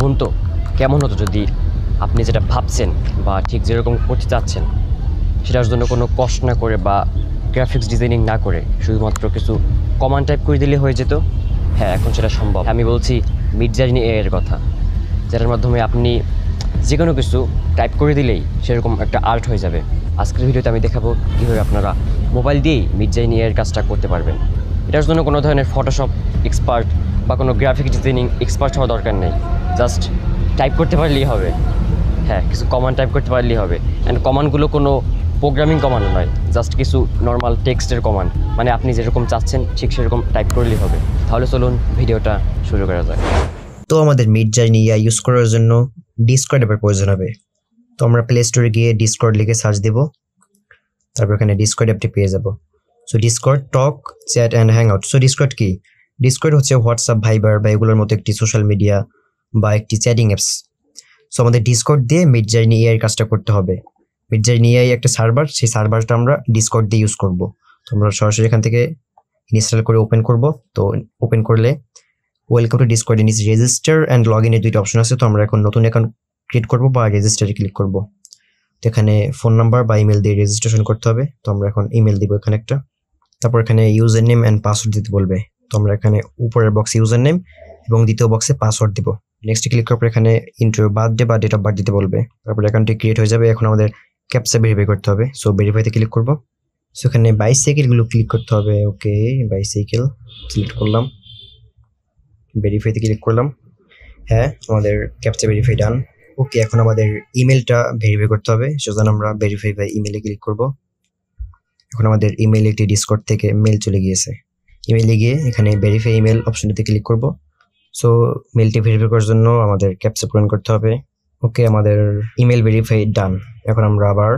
ভাবুন তো কেমন হতো যদি আপনি যেটা ভাবছেন বা ঠিক যেরকম করতে চাচ্ছেন সেটার জন্য কোনো কষ্ট না করে বা গ্রাফিক্স ডিজাইনিং না করে শুধুমাত্র কিছু কমান্ড টাইপ করে দিলে হয়ে যেত। হ্যাঁ, এখন সেটা সম্ভব। আমি বলছি মিডজার্নি এআই এর কথা, যেটার মাধ্যমে আপনি যে কোনো কিছু টাইপ করে দিলেই সেরকম একটা আর্ট হয়ে যাবে। আজকের ভিডিওতে আমি দেখাবো কীভাবে আপনারা মোবাইল দিয়েই মিডজার্নি এআই এর কাজটা করতে পারবেন। এটার জন্য কোনো ধরনের ফটোশপ এক্সপার্ট বা কোনো গ্রাফিক ডিজাইনিং এক্সপার্ট হওয়া দরকার নেই। জাস্ট টাইপ করতে পারলেই হবে। হ্যাঁ, কিছু কমান্ড টাইপ করতে পারলেই হবে। অ্যান্ড কমান্ডগুলো কোনো প্রোগ্রামিং কমান্ড নয়, জাস্ট কিছু নর্মাল টেক্সটের কমান্ড, মানে আপনি যেরকম চাচ্ছেন ঠিক সেরকম টাইপ করলেই হবে। তাহলে চলুন ভিডিওটা শুরু করা যাক। তো আমাদের মিডজার্নি এআই ইউজ করার জন্য ডিসকর্ড অ্যাপের প্রয়োজন হবে। তো আমরা প্লে স্টোরে গিয়ে ডিসকর্ড লিখে সার্চ দেব, তারপর এখানে ডিসকর্ড অ্যাপটি পেয়ে যাব। So Discord talk, chat and hang out. So Discord কি? ডিসকর্ড হচ্ছে হোয়াটসঅ্যাপ, ভাইবার বা এগুলোর মতো একটি সোশ্যাল মিডিয়া বা একটি চ্যাটিং অ্যাপস। সো আমাদের ডিসকর্ড দিয়ে মিডজার্নি এআই কাজটা করতে হবে। মিডজার্নি এআই একটা সার্ভার, সেই সার্ভারটা আমরা ডিসকর্ড দিয়ে ইউজ করব। তো আমরা সরাসরি এখান থেকে ইনস্টল করে ওপেন করব। তো ওপেন করলে ওয়েলকাম টু ডিসকর্ড, নিচে রেজিস্টার অ্যান্ড লগ ইনের দুইটা অপশন আছে। তো আমরা এখন নতুন অ্যাকাউন্ট ক্রিয়েট করব বা রেজিস্টারে ক্লিক করব। তো এখানে ফোন নাম্বার বা ইমেল দিয়ে রেজিস্ট্রেশন করতে হবে। তো আমরা এখন ইমেল দিব এখানে একটা, তারপর এখানে ইউজার নেম অ্যান্ড পাসওয়ার্ড দিতে বলবে। তো আমরা এখানে উপরের বক্সে ইউজার নেম এবং দ্বিতীয় বক্সে পাসওয়ার্ড দিব। নেক্সট ক্লিক করার পর এখানে ইন্টার বার্থডে বা ডেট অফ বার্থ দিতে বলবে। তারপর অ্যাকাউন্টটি ক্রিয়েট হয়ে যাবে। এখন আমাদের ক্যাপচা ভেরিফাই করতে হবে। সো ভেরিফাইতে ক্লিক করব। সো এখানে বাইসাইকেলগুলো ক্লিক করতে হবে। ওকে, বাইসাইকেল সিলেক্ট করলাম, ভেরিফাইতে ক্লিক করলাম। হ্যাঁ, আমাদের ক্যাপচা ভেরিফাই ডান। ওকে, এখন আমাদের ইমেলটা ভেরিফাই করতে হবে, সেজন্য আমরা ভেরিফাই বাই ইমেলে ক্লিক করব। এখন আমাদের ইমেল একটি ডিসকর্ড থেকে মেল চলে গিয়েছে। ইমেলে গিয়ে এখানে ভেরিফাই ইমেল অপশনটিতে ক্লিক করব। সো মেলটি ভেরিফাই করার জন্য আমাদের ক্যাপচা পূরণ করতে হবে। ওকে, আমাদের ইমেল ভেরিফাই ডান। এখন আমরা আবার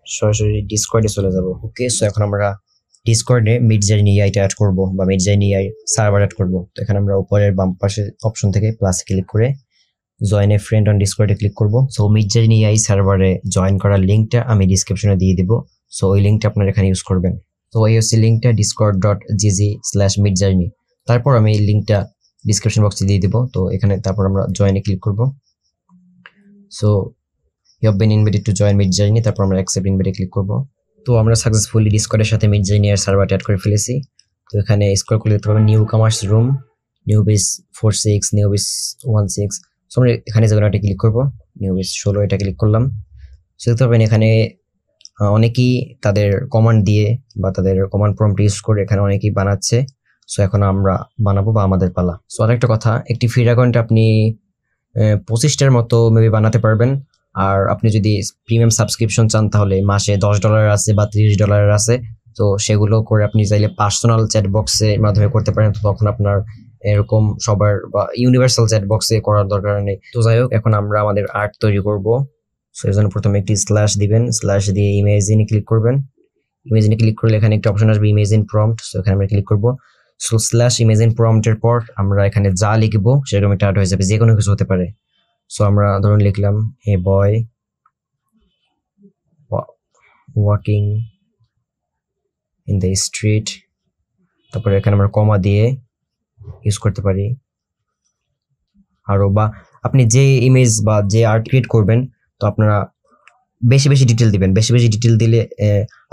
সরাসরি ডিসকর্ডে চলে যাব। ওকে, সো এখন আমরা ডিসকর্ডে মিডজার্নি এআইটা অ্যাড করব বা মিডজার্নি এআই সার্ভার অ্যাড করব। তো এখানে আমরা উপরের বাম পাশে অপশন থেকে প্লাস ক্লিক করে জয়েন এ ফ্রেন্ড অন ডিসকর্ডে ক্লিক করব। সো মিডজার্নি এআই সার্ভারে জয়েন করার লিঙ্কটা আমি ডিসক্রিপশনে দিয়ে দেব। সো ওই লিঙ্কটা আপনারা এখানে ইউজ করবেন। তো এই হচ্ছে লিঙ্কটা discord.gg/midjourney। তারপর আমি এই লিঙ্কটা ডিসক্রিপশন বক্সে দিয়ে দেব। তো এখানে তারপর আমরা জয়েনে ক্লিক করব। So you have been invited to join Midjourney, তারপর আমরা অ্যাকসেপ্ট ইনভাইটে ক্লিক করব। তো আমরা সাকসেসফুলি ডিসকর্ডের সাথে মিডজার্নি এর সার্ভার অ্যাড করে ফেলেছি। তো এখানে স্ক্রল করলে দেখতে পাবেন new কামার্স room, new base 46, new base 16। So আমরা এখানে যেগুলো একটা ক্লিক করব, নিউ বেস 16 এটা ক্লিক করলাম। সো দেখতে পাবেন এখানে অনেকেই তাদের কমান্ড দিয়ে বা তাদের কমান্ড প্রম্পট ইউজ করে এখানে অনেকেই বানাচ্ছে। সো এখন আমরা বানাবো বা আমাদের পালা। সো আরেকটা কথা, একটি ফ্রি অ্যাকাউন্টে আপনি 25টার মতো মেবি বানাতে পারবেন। আর আপনি যদি প্রিমিয়াম সাবস্ক্রিপশন চান তাহলে মাসে $10 আছে বা $30 আছে। তো সেগুলো করে আপনি চাইলে পার্সোনাল চ্যাট বক্সের মাধ্যমে করতে পারেন। তো তখন আপনার এরকম সবার বা ইউনিভার্সাল চ্যাট বক্সে করার দরকার নেই। তো যাই হোক, এখন আমরা আমাদের আর্ট তৈরি করব। সো এর জন্য প্রথমে একটি স্ল্যাশ দিবেন, স্ল্যাশ দিয়ে ইমেজিনে ক্লিক করবেন। ইমেজিনে ক্লিক করলে এখানে একটা অপশন আসবে ইমেজিন প্রম্পট। সো এখানে আমরা ক্লিক করব। সো স্ল্যাশ ইমেজিন প্রম্পটের পর আমরা এখানে যা লিখবো সেরকম একটা আর্ট হয়ে যাবে, যে কোনো কিছু হতে পারে। সো আমরা ধরুন লিখলাম এ boy walking in the street, তারপরে এখানে আমরা কমা দিয়ে ইউজ করতে পারি আরো, বা আপনি যে ইমেজ বা যে আর্ট ক্রিয়েট করবেন তো আপনারা বেশি বেশি ডিটেল দিবেন। বেশি বেশি ডিটেল দিলে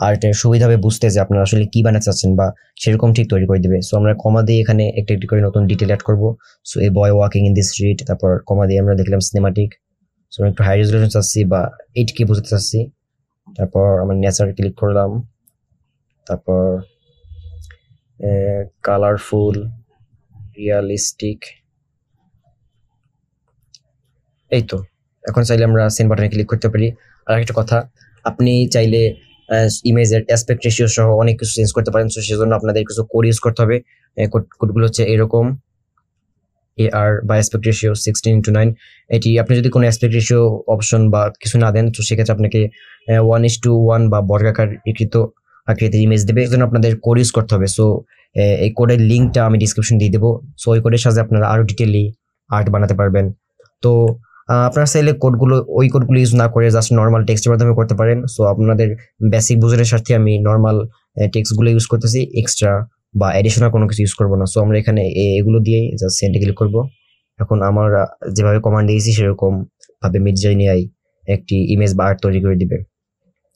আর্টের সুবিধা হবে বুঝতে যে আপনারা আসলে কি বানাতে চাচ্ছেন বা সেরকম ঠিক তৈরি করে দিবে। সো আমরা কমা দিয়ে এখানে একটু একটু করে নতুন ডিটেল অ্যাড করব। So A boy walking in the street, তারপর কমা দিয়ে আমরা দেখলাম সিনেমাটিক। সো আমরা একটু হাই রেজলিউশন চাচ্ছি বা 8K বুঝতে চাচ্ছি। তারপর আমরা নেচার ক্লিক করলাম, তারপর কালারফুল, রিয়ালিস্টিক। এই তো, এখন চাইলে আমরা সেন্ড বাটনে ক্লিক করতে পারি। আর একটা কথা, আপনি চাইলে ইমেজের অ্যাসপেক্ট রেশিও সহ অনেক কিছু চেঞ্জ করতে পারেন। সো সেজন্য আপনাদের কিছু কোড ইউজ করতে হবে। কোডগুলো হচ্ছে এরকম AR বা অ্যাসপেক্ট রেশিও 16:9। এটি আপনি যদি কোনো অ্যাসপেক্ট রেশিও অপশন বা কিছু না দেন তো সেক্ষেত্রে আপনাকে 1:1 বা বর্গাকার আকৃতির ইমেজ দেবে। এই জন্য আপনাদের কোড ইউজ করতে হবে। সো এই কোডের লিঙ্কটা আমি ডিসক্রিপশন দিয়ে দেবো। সো ওই কোডের সাথে আপনারা আরো ডিটেইলি আর্ট বানাতে পারবেন। তো আপনারা চাইলে ওই কোডগুলো ইউজ না করে জাস্ট নর্মাল টেক্সটের মাধ্যমে করতে পারেন। সো আপনাদের বেসিক বুঝার স্বার্থে আমি নর্মাল টেক্সটগুলো ইউজ করতেছি, এক্সট্রা বা এডিশনাল কোনো কিছু ইউজ করবো না। সো আমরা এখানে এগুলো দিয়েই জাস্ট সেন্ডে ক্লিক করবো। এখন আমরা যেভাবে কমান্ড দিয়েছি সেরকম ভাবে মিডজার্নি আই একটি ইমেজ বা আর্ট তৈরি করে দিবে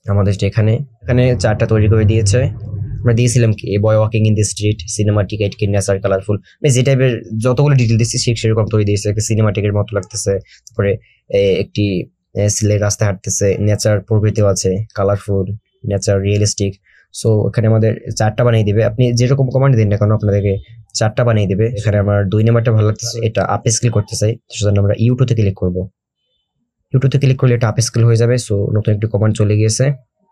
আমাদের। এখানে এখানে 4টা তৈরি করে দিয়েছে। আমরা দিয়েছিলাম কি a boy walking in the street, cinematic, at kin nature, colourful, মানে যে টাইপের যতগুলো ডিটেল দিচ্ছি ঠিক সেরকম তৈরি দিয়েছে। একটা সিনেমাটিকের মতো লাগতেছে, তারপরে একটি ছেলে রাস্তায় হাঁটতেছে, নেচার প্রকৃতিও আছে, কালারফুল, নেচার, রিয়েলিস্টিক। সো এখানে আমাদের 4টা বানিয়ে দিবে। আপনি যেরকম কমান্ড দিন না কেন আপনাদেরকে 4টা বানিয়ে দিবে। এখানে আমার 2 নাম্বারটা ভালো লাগতেছে, এটা আপ স্কেল করতে চাই, সেজন্য আমরা ইউটিউবে ক্লিক করব। ইউটিউবে ক্লিক করলে এটা আপ স্কেল হয়ে যাবে। সো নতুন একটি কমান্ড চলে গিয়েছে,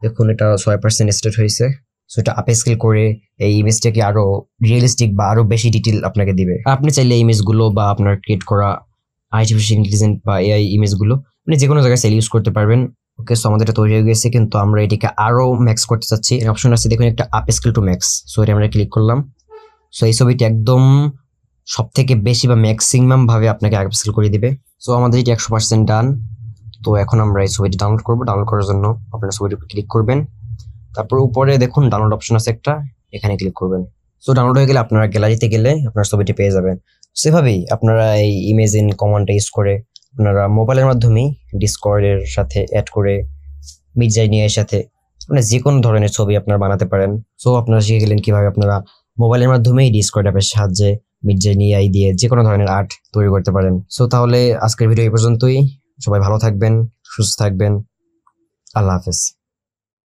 দেখুন এটা 6% স্টেট হয়েছে। সো এটা আপ স্কেল করে এই ইমেজটাকে আরো রিয়েলিস্টিক বা আরো বেশি ডিটেল আপনাকে দিবে। আপনি চাইলে ইমেজগুলো বা আপনার ক্রিয়েট করা আর্টিফিশিয়াল ইন্টেলিজেন্স বা এআই ইমেজগুলো আপনি যে কোনো জায়গায় সেল ইউজ করতে পারবেন। ওকে, সো আমাদের এটা তৈরি হয়ে গেছে, কিন্তু আমরা এটাকে আরো ম্যাক্স করতে চাচ্ছি। অপশন আছে দেখুন একটা upscale to max. So এটা আমরা ক্লিক করলাম। সো এই ছবিটি একদম সব থেকে বেশি বা ম্যাক্সিমাম ভাবে আপনাকে আপ স্কেল করে দিবে। সো আমাদের এটি 100% ডান। তো এখন আমরা এই ছবিটি ডাউনলোড করব। ডাউনলোড করার জন্য আপনারা ছবিটির উপর ক্লিক করবেন, তারপর উপরে দেখুন ডাউনলোড অপশন আছে একটা, এখানে ক্লিক করবেন। সো ডাউনলোড হয়ে গেলে আপনারা গ্যালারিতে গেলে আপনার ছবিটি পেয়ে যাবেন। সেভাবেই আপনারা এই ইমেজ ইন কমান্ডটা ইউজ করে আপনারা মোবাইলের মাধ্যমেই ডিসকর্ডের সাথে অ্যাড করে মিডজার্নি এর সাথে মানে যে কোনো ধরনের ছবি আপনারা বানাতে পারেন। সো আপনারা শিখে গেলেন কিভাবে আপনারা মোবাইলের মাধ্যমেই ডিসকর্ড অ্যাপের সাহায্যে মিডজার্নি আই দিয়ে যে কোনো ধরনের আর্ট তৈরি করতে পারেন। সো তাহলে আজকের ভিডিও এই পর্যন্তই। সবাই ভালো থাকবেন, সুস্থ থাকবেন। আল্লাহ হাফেজ।